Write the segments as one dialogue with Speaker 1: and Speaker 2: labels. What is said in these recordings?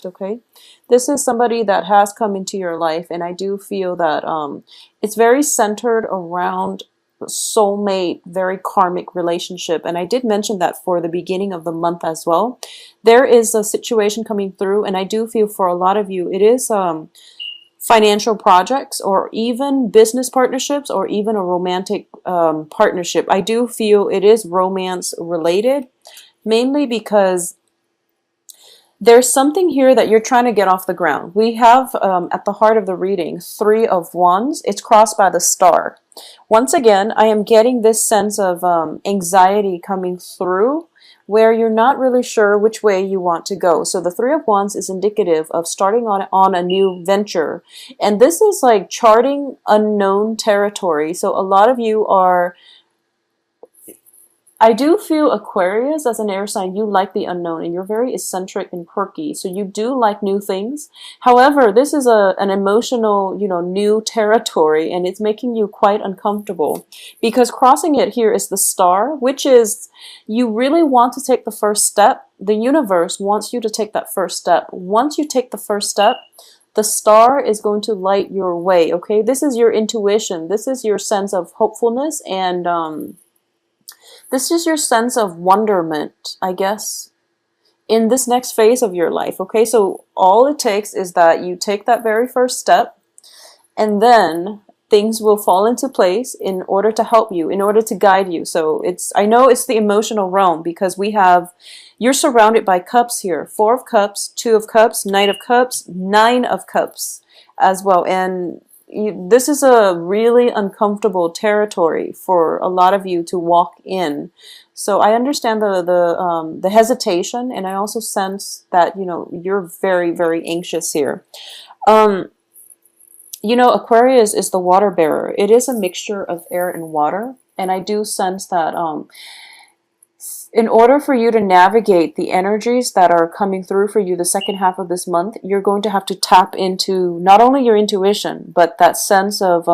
Speaker 1: okay? This is somebody that has come into your life, and I do feel that it's very centered around soulmate, very karmic relationship. And I did mention that for the beginning of the month as well. There is a situation coming through, and I do feel for a lot of you, it is financial projects or even business partnerships or even a romantic partnership. I do feel it is romance related, mainly because there's something here that you're trying to get off the ground. We have at the heart of the reading, Three of Wands. It's crossed by the star. Once again, I am getting this sense of anxiety coming through where you're not really sure which way you want to go. So the Three of Wands is indicative of starting on a new venture. And this is like charting unknown territory. So a lot of you are, I do feel Aquarius as an air sign, you like the unknown and you're very eccentric and quirky. So you do like new things. However, this is an emotional, new territory, and it's making you quite uncomfortable because crossing it here is the star, which is you really want to take the first step. The universe wants you to take that first step. Once you take the first step, the star is going to light your way, okay? This is your intuition. This is your sense of hopefulness and this is your sense of wonderment, I guess, in this next phase of your life, okay? So all it takes is that you take that very first step, and then things will fall into place in order to help you, in order to guide you. So I know it's the emotional realm because you're surrounded by cups here. Four of Cups, Two of Cups, Knight of Cups, Nine of Cups as well. And this is a really uncomfortable territory for a lot of you to walk in. So I understand the hesitation, and I also sense that you're very, very anxious here. Aquarius is the water bearer. It is a mixture of air and water, and I do sense that in order for you to navigate the energies that are coming through for you the second half of this month, you're going to have to tap into not only your intuition, but that sense of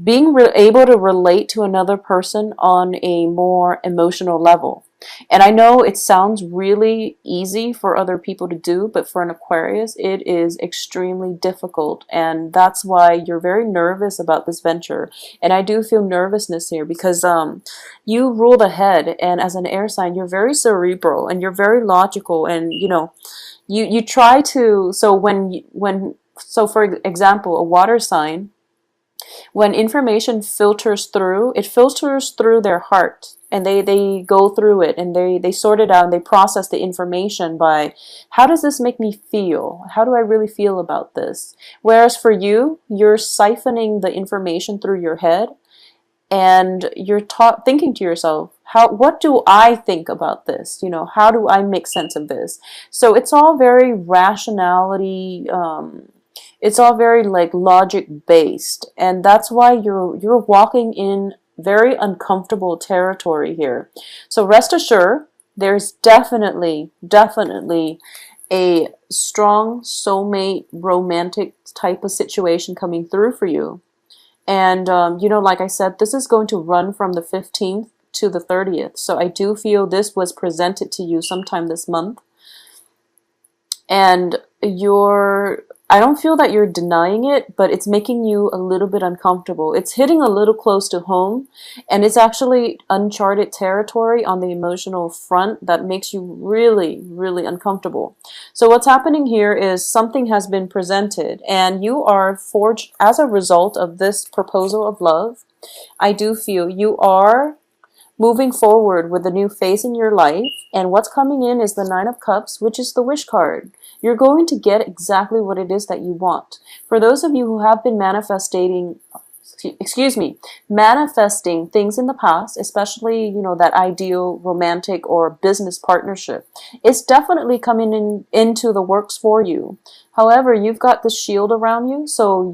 Speaker 1: being able to relate to another person on a more emotional level. And I know it sounds really easy for other people to do, but for an Aquarius, it is extremely difficult. And that's why you're very nervous about this venture. And I do feel nervousness here because you rule the head. And as an air sign, you're very cerebral and you're very logical. And, you try to, so for example, a water sign, when information filters through, it filters through their heart, and they go through it and they sort it out and they process the information by how does this make me feel? How do I really feel about this? Whereas for you, you're siphoning the information through your head and you're thinking to yourself, what do I think about this? How do I make sense of this? So it's all very rationality, it's all very like logic based, and that's why you're walking in very uncomfortable territory here. So rest assured, there's definitely a strong soulmate romantic type of situation coming through for you. And like I said, this is going to run from the 15th to the 30th. So I do feel this was presented to you sometime this month. And I don't feel that you're denying it, but it's making you a little bit uncomfortable. It's hitting a little close to home, and it's actually uncharted territory on the emotional front that makes you really, really uncomfortable. So what's happening here is something has been presented, and you are forged as a result of this proposal of love. I do feel you are moving forward with a new phase in your life, and what's coming in is the Nine of Cups, which is the wish card. You're going to get exactly what it is that you want. For those of you who have been manifesting things in the past, especially, that ideal romantic or business partnership, it's definitely coming into the works for you. However, you've got this shield around you, so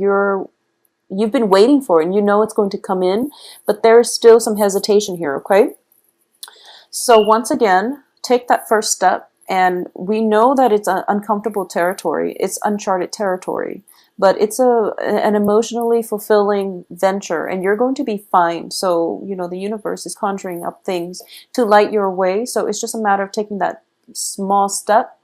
Speaker 1: you've been waiting for it and it's going to come in, but there's still some hesitation here, okay? So once again, take that first step, and we know that it's an uncomfortable territory. It's uncharted territory, but it's an emotionally fulfilling venture, and you're going to be fine. So, the universe is conjuring up things to light your way. So it's just a matter of taking that small step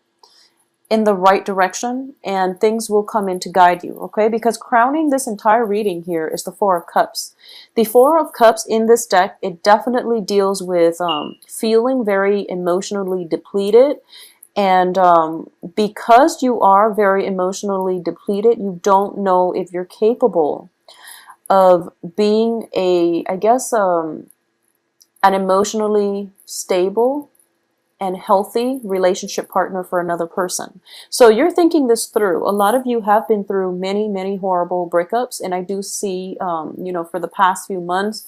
Speaker 1: in the right direction, and things will come in to guide you, okay? Because crowning this entire reading here is the Four of Cups. The Four of Cups in this deck, it definitely deals with feeling very emotionally depleted. And because you are very emotionally depleted, you don't know if you're capable of being I guess, an emotionally stable and healthy relationship partner for another person. So you're thinking this through. A lot of you have been through many, many horrible breakups, and I do see, for the past few months,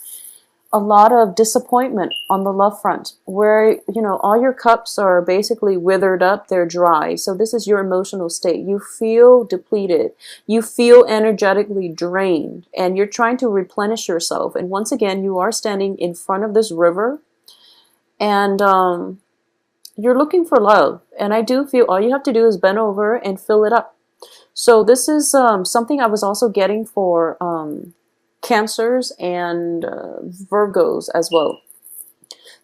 Speaker 1: a lot of disappointment on the love front, where, all your cups are basically withered up, they're dry. So this is your emotional state. You feel depleted, you feel energetically drained, and you're trying to replenish yourself. And once again, you are standing in front of this river, and you're looking for love. And I do feel all you have to do is bend over and fill it up. So this is something I was also getting for Cancers and Virgos as well.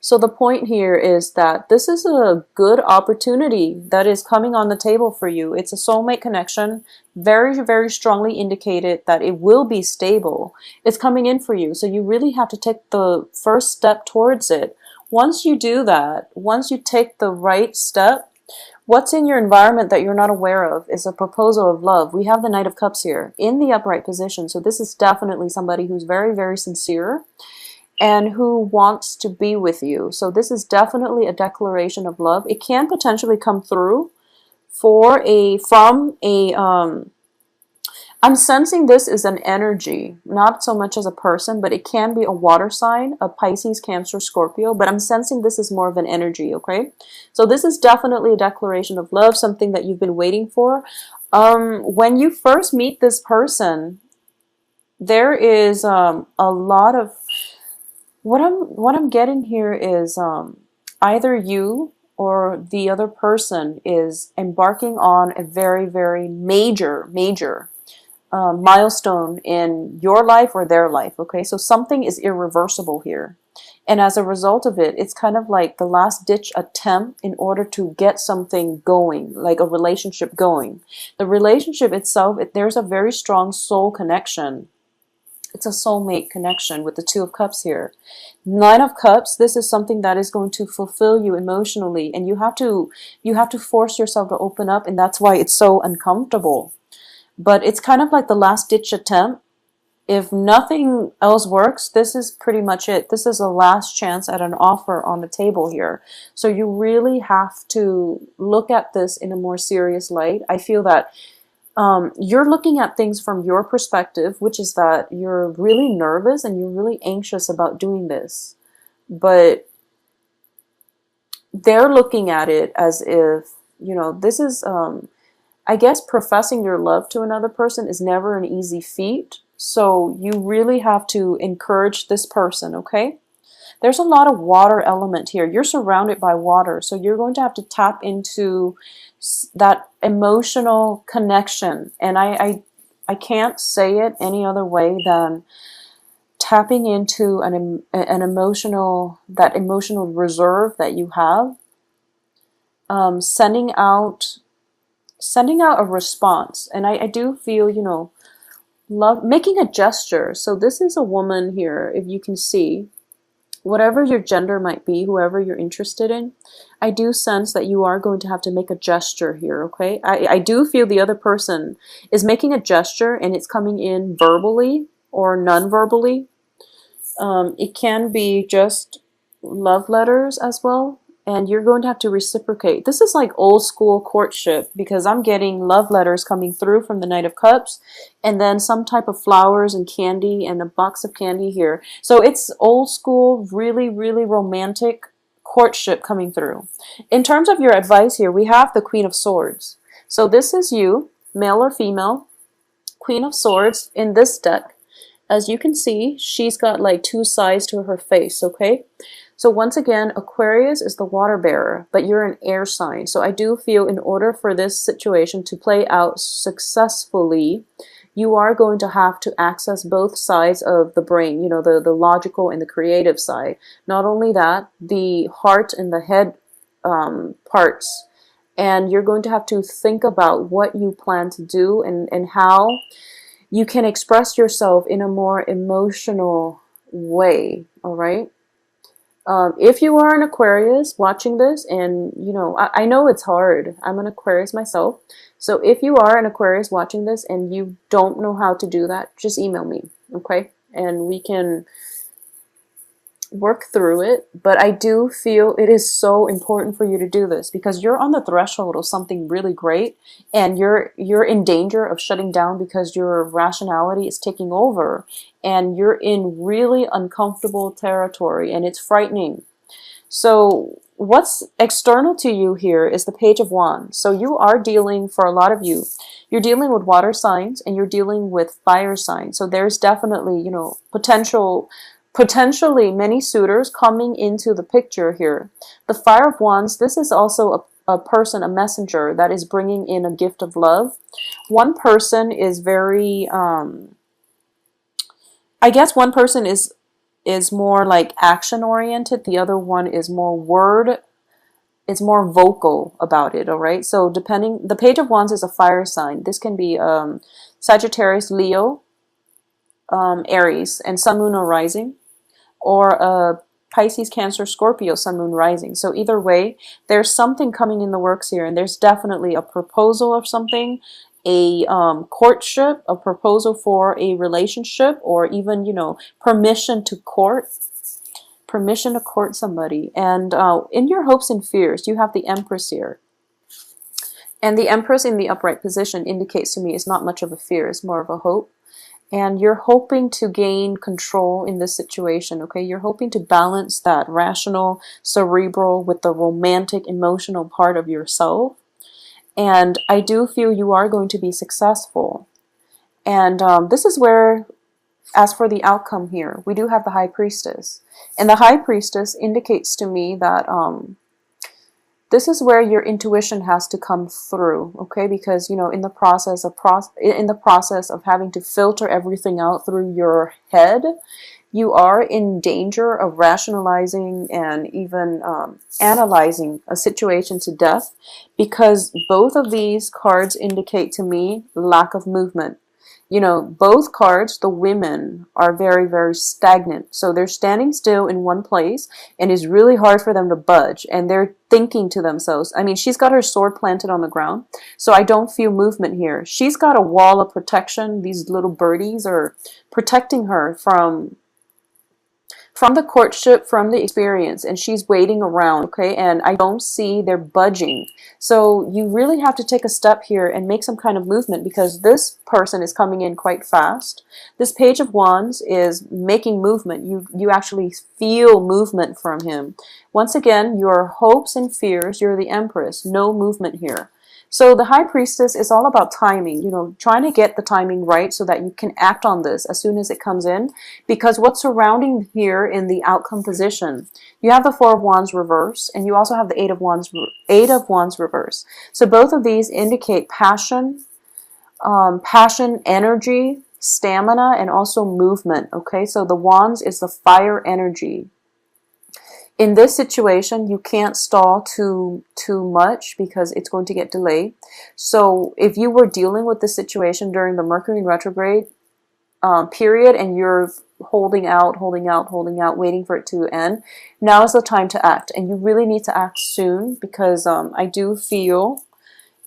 Speaker 1: So the point here is that this is a good opportunity that is coming on the table for you. It's a soulmate connection, very, very strongly indicated that it will be stable. It's coming in for you. So you really have to take the first step towards it. Once you do that, once you take the right step, what's in your environment that you're not aware of is a proposal of love. We have the Knight of Cups here in the upright position. So this is definitely somebody who's very, very sincere and who wants to be with you. So this is definitely a declaration of love. It can potentially come through I'm sensing this is an energy, not so much as a person, but it can be a water sign, a Pisces, Cancer, Scorpio, but I'm sensing this is more of an energy, okay? So this is definitely a declaration of love, something that you've been waiting for. When you first meet this person, there is a lot of, what I'm getting here is either you or the other person is embarking on a very, very major milestone in your life or their life, okay? So something is irreversible here. And as a result of it, it's kind of like the last ditch attempt in order to get something going, like a relationship going. The relationship itself, there's a very strong soul connection. It's a soulmate connection with the Two of Cups here. Nine of Cups, this is something that is going to fulfill you emotionally, and you have to force yourself to open up, and that's why it's so uncomfortable. But it's kind of like the last ditch attempt. If nothing else works, this is pretty much it. This is a last chance at an offer on the table here. So you really have to look at this in a more serious light. I feel that you're looking at things from your perspective, which is that you're really nervous and you're really anxious about doing this. But they're looking at it as if, this is, I guess professing your love to another person is never an easy feat. So you really have to encourage this person, okay? There's a lot of water element here. You're surrounded by water, so you're going to have to tap into that emotional connection. And I can't say it any other way than tapping into an emotional reserve that you have, sending out a response. And I do feel, love, making a gesture. So this is a woman here, if you can see, whatever your gender might be, whoever you're interested in, I do sense that you are going to have to make a gesture here, okay? I do feel the other person is making a gesture, and it's coming in verbally or non-verbally. It can be just love letters as well, and you're going to have to reciprocate. This is like old school courtship, because I'm getting love letters coming through from the Knight of Cups, and then some type of flowers and candy and a box of candy here. So it's old school, really, really romantic courtship coming through. In terms of your advice here, we have the Queen of Swords. So this is you, male or female, Queen of Swords in this deck. As you can see, she's got like two sides to her face, okay? So once again, Aquarius is the water bearer, but you're an air sign. So I do feel in order for this situation to play out successfully, you are going to have to access both sides of the brain, the logical and the creative side. Not only that, the heart and the head parts And you're going to have to think about what you plan to do, and how you can express yourself in a more emotional way, all right? If you are an Aquarius watching this, and you know, I know it's hard. I'm an Aquarius myself. So if you are an Aquarius watching this and you don't know how to do that, just email me, okay? And we can work through it. But I do feel it is so important for you to do this, because you're on the threshold of something really great, and you're in danger of shutting down because your rationality is taking over, and you're in really uncomfortable territory, and it's frightening. So what's external to you here is the Page of Wands. So you are dealing, for a lot of you, you're dealing with water signs and you're dealing with fire signs. So there's definitely, you know, potentially many suitors coming into the picture here. The Fire of Wands, this is also a person, a messenger that is bringing in a gift of love. One person is very, I guess one person is more like action oriented. The other one is more vocal about it, all right? So depending, the Page of Wands is a fire sign. This can be Sagittarius, Leo, Aries, and Sun, Moon, or Rising, or Pisces, Cancer, Scorpio, Sun, Moon, Rising. So either way, there's something coming in the works here, and there's definitely a proposal of something, a courtship, a proposal for a relationship, or even, you know, permission to court somebody. And in your hopes and fears, you have the Empress here. And the Empress in the upright position indicates to me it's not much of a fear, it's more of a hope. And you're hoping to gain control in this situation, okay? You're hoping to balance that rational, cerebral with the romantic, emotional part of yourself. And I do feel you are going to be successful. And this is where, as for the outcome here, we do have the High Priestess. And the High Priestess indicates to me that this is where your intuition has to come through, okay? Because, you know, in the process of having to filter everything out through your head, you are in danger of rationalizing and even analyzing a situation to death, because both of these cards indicate to me lack of movement. You know, both cards, the women are very, very stagnant. So they're standing still in one place, and it's really hard for them to budge. And they're thinking to themselves, I mean, she's got her sword planted on the ground, so I don't feel movement here. She's got a wall of protection. These little birdies are protecting her from the courtship, from the experience, and she's waiting around, okay? And I don't see they're budging. So you really have to take a step here and make some kind of movement, because this person is coming in quite fast. This Page of Wands is making movement. You actually feel movement from him. Once again, your hopes and fears, you're the Empress, no movement here. So the High Priestess is all about timing, you know, trying to get the timing right so that you can act on this as soon as it comes in. Because what's surrounding here in the outcome position, you have the Four of Wands reverse, and you also have the Eight of Wands reverse. So both of these indicate passion, energy, stamina, and also movement, okay? So the Wands is the fire energy. In this situation, you can't stall too much, because it's going to get delayed. So if you were dealing with this situation during the Mercury retrograde period, and you're holding out, waiting for it to end, now is the time to act. And you really need to act soon, because I do feel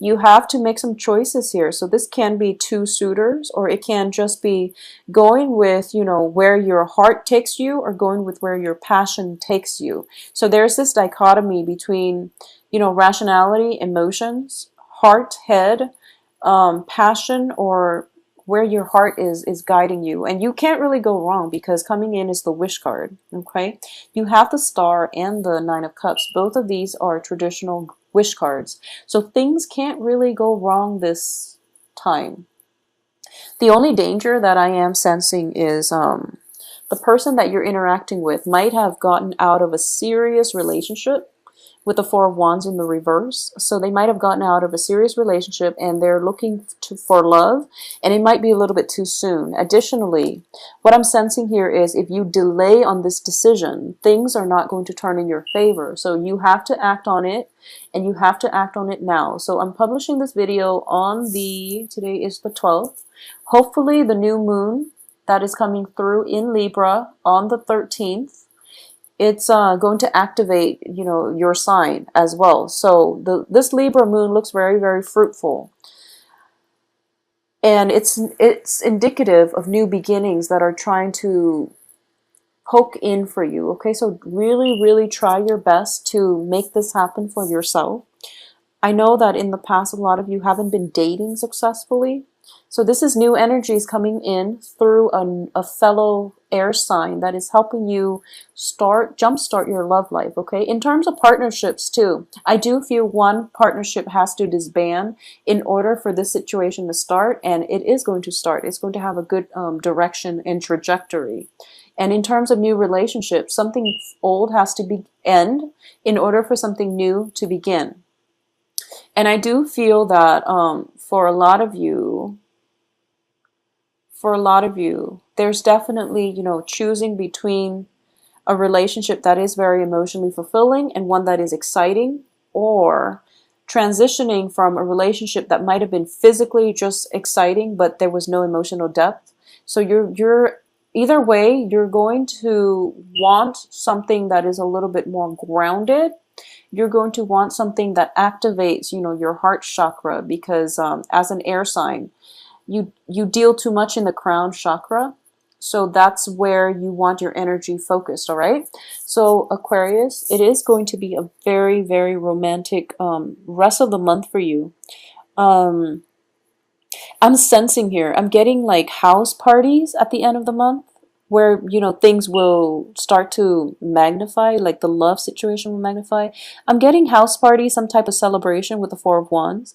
Speaker 1: you have to make some choices here. So this can be two suitors, or it can just be going with, you know, where your heart takes you, or going with where your passion takes you. So there's this dichotomy between, you know, rationality, emotions, heart, head, passion, or where your heart is guiding you. And you can't really go wrong, because coming in is the Wish card, okay? You have the Star and the Nine of Cups. Both of these are traditional wish cards. So things can't really go wrong this time. The only danger that I am sensing is the person that you're interacting with might have gotten out of a serious relationship, with the Four of Wands in the reverse. So they might have gotten out of a serious relationship and they're looking for love, and it might be a little bit too soon. Additionally, what I'm sensing here is if you delay on this decision, things are not going to turn in your favor. So you have to act on it, and you have to act on it now. So I'm publishing this video on today is the 12th. Hopefully the new moon that is coming through in Libra on the 13th, it's going to activate, your sign as well. So this Libra moon looks very, very fruitful. And it's indicative of new beginnings that are trying to poke in for you. Okay, so really, really try your best to make this happen for yourself. I know that in the past, a lot of you haven't been dating successfully. So this is new energies coming in through a fellow air sign that is helping you jumpstart your love life, okay? In terms of partnerships too, I do feel one partnership has to disband in order for this situation to start, and it is going to start. It's going to have a good direction and trajectory. And in terms of new relationships, something old has to end in order for something new to begin. And I do feel that for a lot of you, there's definitely, choosing between a relationship that is very emotionally fulfilling and one that is exciting, or transitioning from a relationship that might have been physically just exciting, but there was no emotional depth. So you're either way, you're going to want something that is a little bit more grounded. You're going to want something that activates, your heart chakra, because as an air sign, you deal too much in the crown chakra. So that's where you want your energy focused, all right? So Aquarius, it is going to be a very, very romantic rest of the month for you. I'm sensing here, I'm getting like house parties at the end of the month where, things will start to magnify, like the love situation will magnify. I'm getting house party, some type of celebration with the Four of Wands.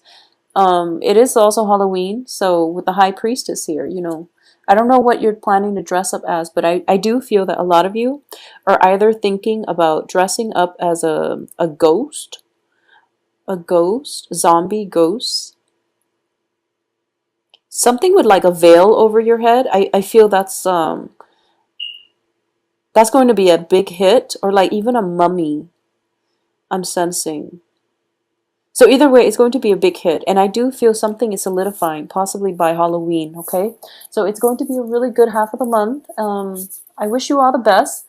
Speaker 1: It is also Halloween, so with the High Priestess here, I don't know what you're planning to dress up as, but I do feel that a lot of you are either thinking about dressing up as a ghost, zombie ghost, something with like a veil over your head. I feel that's going to be a big hit, or like even a mummy, I'm sensing. So either way, it's going to be a big hit. And I do feel something is solidifying, possibly by Halloween, okay? So it's going to be a really good half of the month. I wish you all the best.